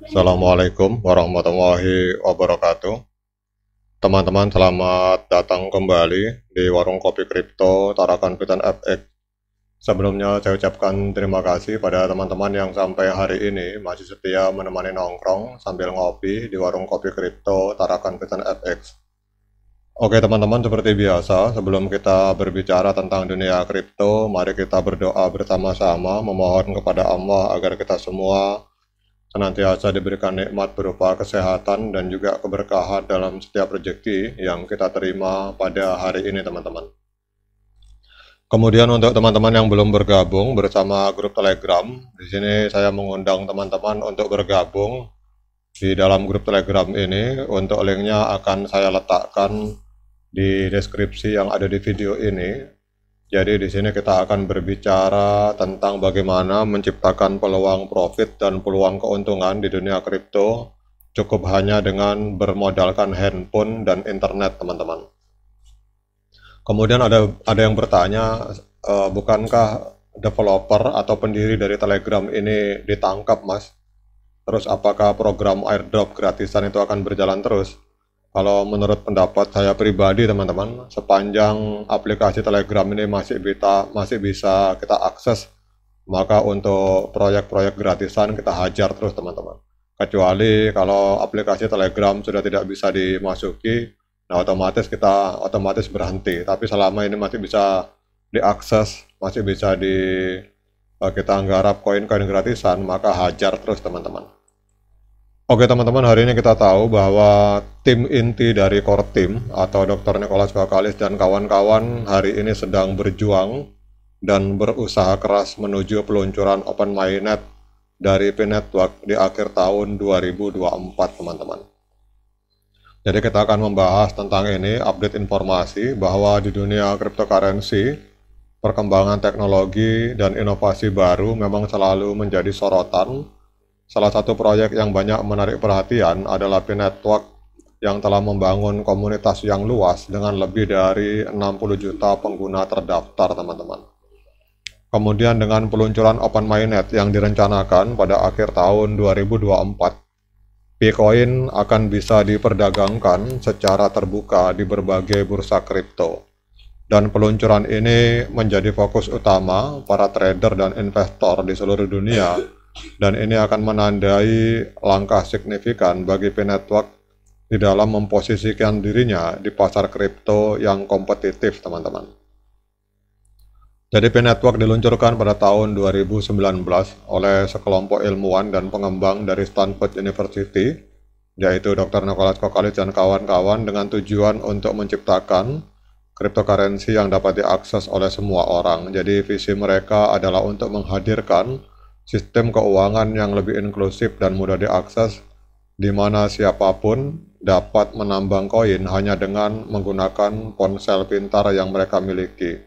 Assalamualaikum warahmatullahi wabarakatuh. Teman-teman, selamat datang kembali di Warung Kopi Kripto Tarakan Piton FX. Sebelumnya saya ucapkan terima kasih pada teman-teman yang sampai hari ini masih setia menemani nongkrong sambil ngopi di Warung Kopi Kripto Tarakan Piton FX. Oke teman-teman, seperti biasa, sebelum kita berbicara tentang dunia kripto, mari kita berdoa bersama-sama memohon kepada Allah agar kita semua senantiasa diberikan nikmat berupa kesehatan dan juga keberkahan dalam setiap rezeki yang kita terima pada hari ini teman-teman. Kemudian untuk teman-teman yang belum bergabung bersama grup Telegram, di sini saya mengundang teman-teman untuk bergabung di dalam grup Telegram ini. Untuk linknya akan saya letakkan di deskripsi yang ada di video ini. Jadi di sini kita akan berbicara tentang bagaimana menciptakan peluang profit dan peluang keuntungan di dunia kripto cukup hanya dengan bermodalkan handphone dan internet, teman-teman. Kemudian ada yang bertanya, bukankah developer atau pendiri dari Telegram ini ditangkap, Mas? Terus apakah program airdrop gratisan itu akan berjalan terus? Kalau menurut pendapat saya pribadi teman-teman, sepanjang aplikasi Telegram ini masih bisa kita akses, maka untuk proyek-proyek gratisan kita hajar terus teman-teman. Kecuali kalau aplikasi Telegram sudah tidak bisa dimasuki, nah otomatis berhenti. Tapi selama ini masih bisa diakses, masih bisa kita nggarap koin-koin gratisan, maka hajar terus teman-teman. Oke teman-teman, hari ini kita tahu bahwa tim inti dari core team atau Dr. Nicholas Bakalis dan kawan-kawan hari ini sedang berjuang dan berusaha keras menuju peluncuran open mainnet dari P-Network di akhir tahun 2024 teman-teman. Jadi kita akan membahas tentang ini, update informasi bahwa di dunia cryptocurrency, perkembangan teknologi dan inovasi baru memang selalu menjadi sorotan. Salah satu proyek yang banyak menarik perhatian adalah P-Network yang telah membangun komunitas yang luas dengan lebih dari 60 juta pengguna terdaftar, teman-teman. Kemudian dengan peluncuran Open Mainnet yang direncanakan pada akhir tahun 2024, Bitcoin akan bisa diperdagangkan secara terbuka di berbagai bursa kripto. Dan peluncuran ini menjadi fokus utama para trader dan investor di seluruh dunia. Dan ini akan menandai langkah signifikan bagi P-Network di dalam memposisikan dirinya di pasar kripto yang kompetitif, teman-teman. Jadi P-Network diluncurkan pada tahun 2019 oleh sekelompok ilmuwan dan pengembang dari Stanford University, yaitu Dr. Nicholas Bakalis dan kawan-kawan dengan tujuan untuk menciptakan cryptocurrency yang dapat diakses oleh semua orang. Jadi visi mereka adalah untuk menghadirkan sistem keuangan yang lebih inklusif dan mudah diakses, di mana siapapun dapat menambang koin hanya dengan menggunakan ponsel pintar yang mereka miliki.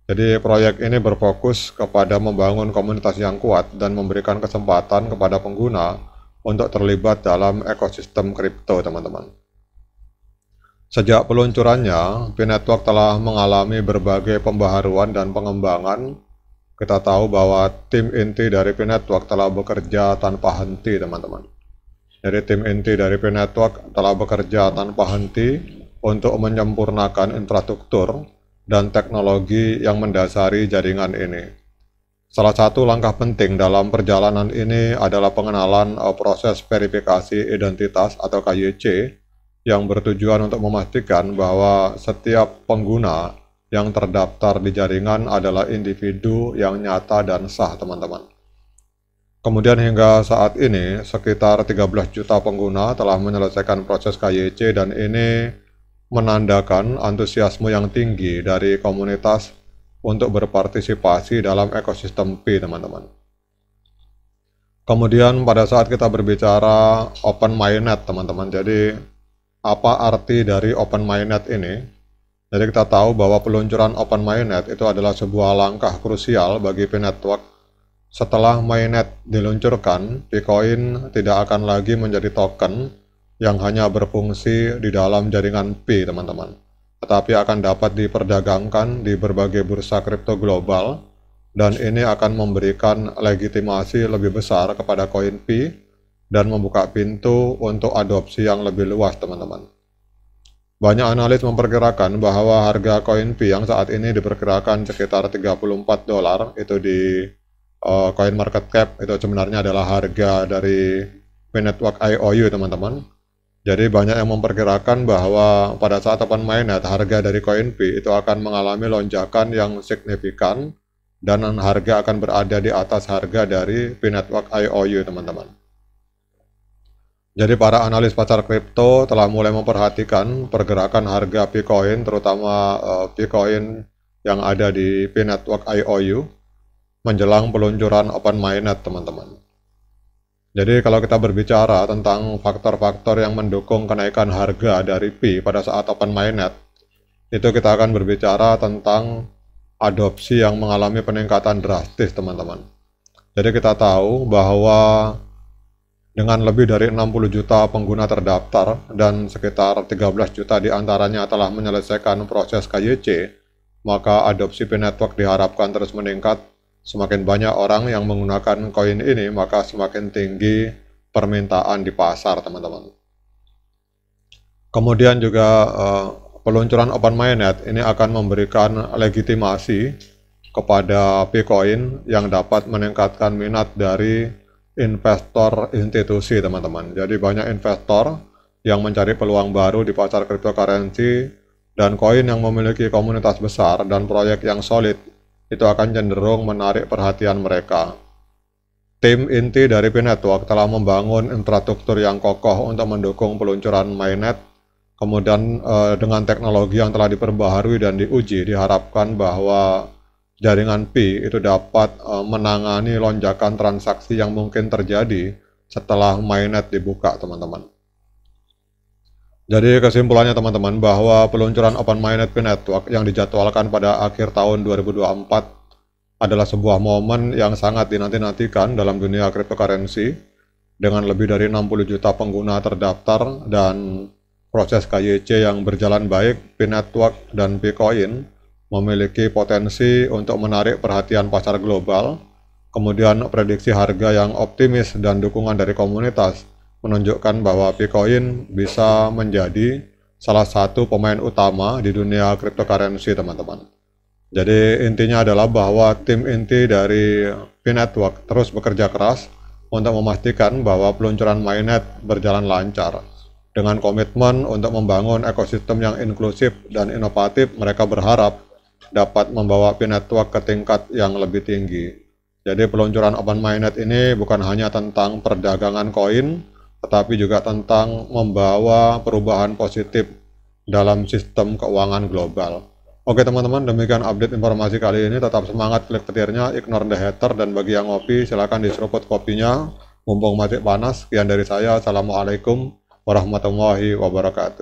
Jadi proyek ini berfokus kepada membangun komunitas yang kuat dan memberikan kesempatan kepada pengguna untuk terlibat dalam ekosistem kripto, teman-teman. Sejak peluncurannya, P-Network telah mengalami berbagai pembaharuan dan pengembangan. Kita tahu bahwa tim inti dari P-Network telah bekerja tanpa henti, teman-teman. Jadi tim inti dari P-Network telah bekerja tanpa henti untuk menyempurnakan infrastruktur dan teknologi yang mendasari jaringan ini. Salah satu langkah penting dalam perjalanan ini adalah pengenalan proses verifikasi identitas atau KYC yang bertujuan untuk memastikan bahwa setiap pengguna yang terdaftar di jaringan adalah individu yang nyata dan sah, teman-teman. Kemudian hingga saat ini, sekitar 13 juta pengguna telah menyelesaikan proses KYC dan ini menandakan antusiasme yang tinggi dari komunitas untuk berpartisipasi dalam ekosistem P, teman-teman. Kemudian pada saat kita berbicara Open Mainnet, teman-teman, jadi apa arti dari Open Mainnet ini? Jadi kita tahu bahwa peluncuran Open Mainnet itu adalah sebuah langkah krusial bagi P-Network. Setelah Mainnet diluncurkan, Bitcoin tidak akan lagi menjadi token yang hanya berfungsi di dalam jaringan P, teman-teman, tetapi akan dapat diperdagangkan di berbagai bursa kripto global, dan ini akan memberikan legitimasi lebih besar kepada koin P dan membuka pintu untuk adopsi yang lebih luas, teman-teman. Banyak analis memperkirakan bahwa harga koin Pi yang saat ini diperkirakan sekitar $34 itu di coin market cap, itu sebenarnya adalah harga dari Pi Network IOU, teman-teman. Jadi banyak yang memperkirakan bahwa pada saat open mainnet harga dari koin Pi itu akan mengalami lonjakan yang signifikan dan harga akan berada di atas harga dari Pi Network IOU, teman-teman. Jadi para analis pasar kripto telah mulai memperhatikan pergerakan harga Bitcoin, terutama Bitcoin yang ada di Pi Network IOU menjelang peluncuran open mainnet, teman-teman. Jadi kalau kita berbicara tentang faktor-faktor yang mendukung kenaikan harga dari Pi pada saat open mainnet, itu kita akan berbicara tentang adopsi yang mengalami peningkatan drastis, teman-teman. Jadi kita tahu bahwa dengan lebih dari 60 juta pengguna terdaftar dan sekitar 13 juta diantaranya telah menyelesaikan proses KYC, maka adopsi Pi Network diharapkan terus meningkat. Semakin banyak orang yang menggunakan koin ini, maka semakin tinggi permintaan di pasar, teman-teman. Kemudian juga peluncuran open mainnet ini akan memberikan legitimasi kepada Bitcoin yang dapat meningkatkan minat dari investor institusi, teman-teman. Jadi banyak investor yang mencari peluang baru di pasar cryptocurrency, dan koin yang memiliki komunitas besar dan proyek yang solid itu akan cenderung menarik perhatian mereka. Tim inti dari Pi Network telah membangun infrastruktur yang kokoh untuk mendukung peluncuran mainnet. Kemudian dengan teknologi yang telah diperbaharui dan diuji, diharapkan bahwa jaringan Pi itu dapat menangani lonjakan transaksi yang mungkin terjadi setelah mainnet dibuka, teman-teman. Jadi kesimpulannya, teman-teman, bahwa peluncuran open mainnet Pi Network yang dijadwalkan pada akhir tahun 2024 adalah sebuah momen yang sangat dinanti-nantikan dalam dunia cryptocurrency. Dengan lebih dari 60 juta pengguna terdaftar dan proses KYC yang berjalan baik, Pi Network dan Bitcoin memiliki potensi untuk menarik perhatian pasar global. Kemudian prediksi harga yang optimis dan dukungan dari komunitas menunjukkan bahwa Bitcoin bisa menjadi salah satu pemain utama di dunia cryptocurrency, teman-teman. Jadi intinya adalah bahwa tim inti dari Pi Network terus bekerja keras untuk memastikan bahwa peluncuran mainnet berjalan lancar. Dengan komitmen untuk membangun ekosistem yang inklusif dan inovatif, mereka berharap dapat membawa Pi Network ke tingkat yang lebih tinggi. Jadi peluncuran open mainnet ini bukan hanya tentang perdagangan koin, tetapi juga tentang membawa perubahan positif dalam sistem keuangan global. Oke, teman-teman, demikian update informasi kali ini. Tetap semangat, klik petirnya, ignore the hater, dan bagi yang ngopi silahkan diseruput kopinya mumpung masih panas. Sekian dari saya, assalamualaikum warahmatullahi wabarakatuh.